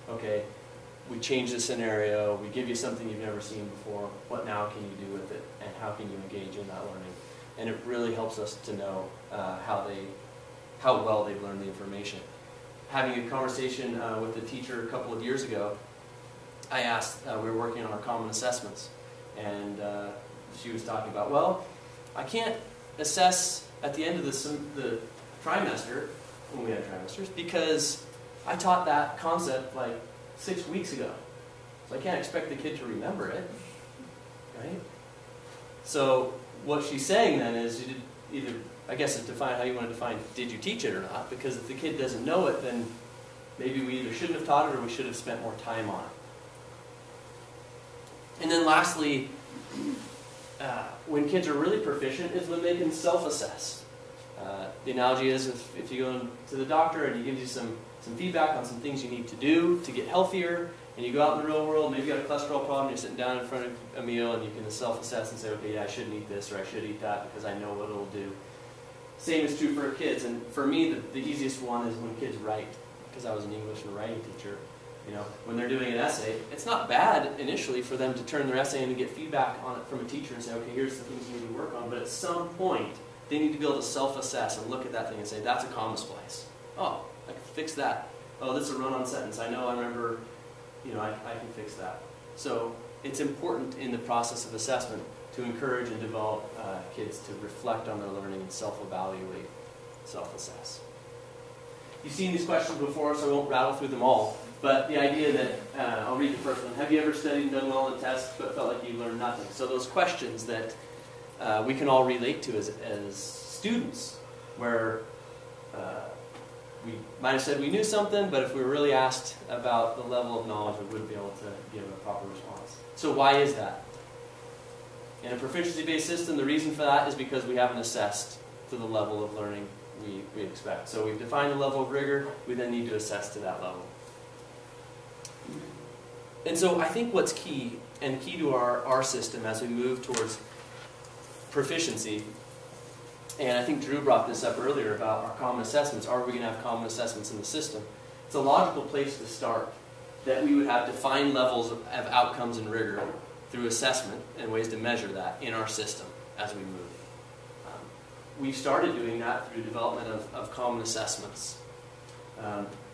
okay, we change the scenario, we give you something you've never seen before, what now can you do with it, and how can you engage in that learning? And it really helps us to know how well they've learned the information. Having a conversation with a teacher a couple of years ago, I asked, we were working on our common assessments, and she was talking about, well, I can't assess at the end of the trimester, when we had trimesters, because I taught that concept like 6 weeks ago. So I can't expect the kid to remember it, right? So what she's saying then is, you did either, I guess it's define how you want to define, did you teach it or not? Because if the kid doesn't know it, then maybe we either shouldn't have taught it or we should have spent more time on it. And then lastly, when kids are really proficient is when they can self-assess. The analogy is if you go to the doctor and he gives you some feedback on some things you need to do to get healthier, and you go out in the real world, maybe you got a cholesterol problem, you're sitting down in front of a meal and you can self-assess and say, okay, yeah, I shouldn't eat this or I should eat that because I know what it'll do. Same is true for kids, and for me the easiest one is when kids write, because I was an English and writing teacher. You know, when they're doing an essay, it's not bad initially for them to turn their essay in and get feedback on it from a teacher and say, okay, here's the things you need to work on, but at some point they need to be able to self-assess and look at that thing and say, that's a comma splice. Oh, I can fix that. Oh, this is a run-on sentence. I remember, you know, I can fix that. So it's important in the process of assessment to encourage and develop kids to reflect on their learning and self-evaluate, self-assess. You've seen these questions before, so I won't rattle through them all. But the idea that, I'll read the first one. Have you ever studied and done well in tests but felt like you learned nothing? So those questions that we can all relate to as students, where we might have said we knew something, but if we were really asked about the level of knowledge, we wouldn't be able to give a proper response. So why is that? In a proficiency-based system, the reason for that is because we haven't assessed to the level of learning we expect. So we've defined the level of rigor, we then need to assess to that level. And so I think what's key, and key to our system as we move towards proficiency, and I think Drew brought this up earlier about our common assessments. Are we going to have common assessments in the system? It's a logical place to start, that we would have defined levels of outcomes and rigor through assessment and ways to measure that in our system as we move. We've started doing that through development of common assessments.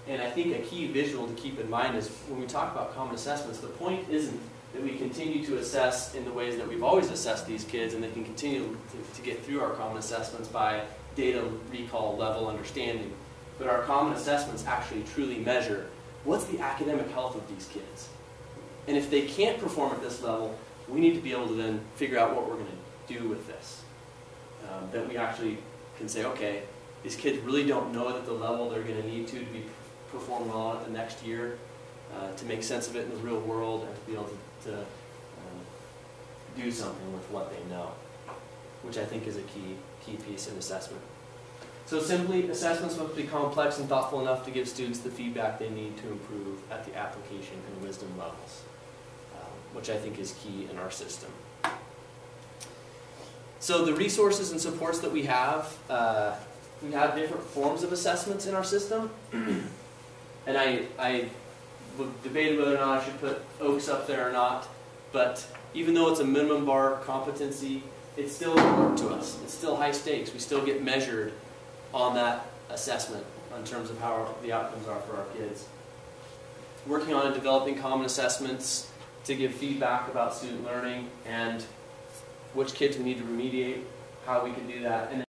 And I think a key visual to keep in mind is when we talk about common assessments, the point isn't that we continue to assess in the ways that we've always assessed these kids and they can continue to get through our common assessments by data recall level understanding. But our common assessments actually truly measure what's the academic health of these kids. And if they can't perform at this level, we need to be able to then figure out what we're going to do with this. That we actually can say, okay, these kids really don't know at the level they're going to need to perform well at the next year, to make sense of it in the real world and to be able to do something with what they know, which I think is a key piece in assessment. So simply, assessments must be complex and thoughtful enough to give students the feedback they need to improve at the application and wisdom levels, which I think is key in our system. So the resources and supports that we have different forms of assessments in our system. And I debated whether or not I should put OAKS up there or not, but even though it's a minimum bar competency, it's still important to us. It's still high stakes. We still get measured on that assessment in terms of how the outcomes are for our kids. Working on and developing common assessments to give feedback about student learning and which kids we need to remediate, how we can do that. And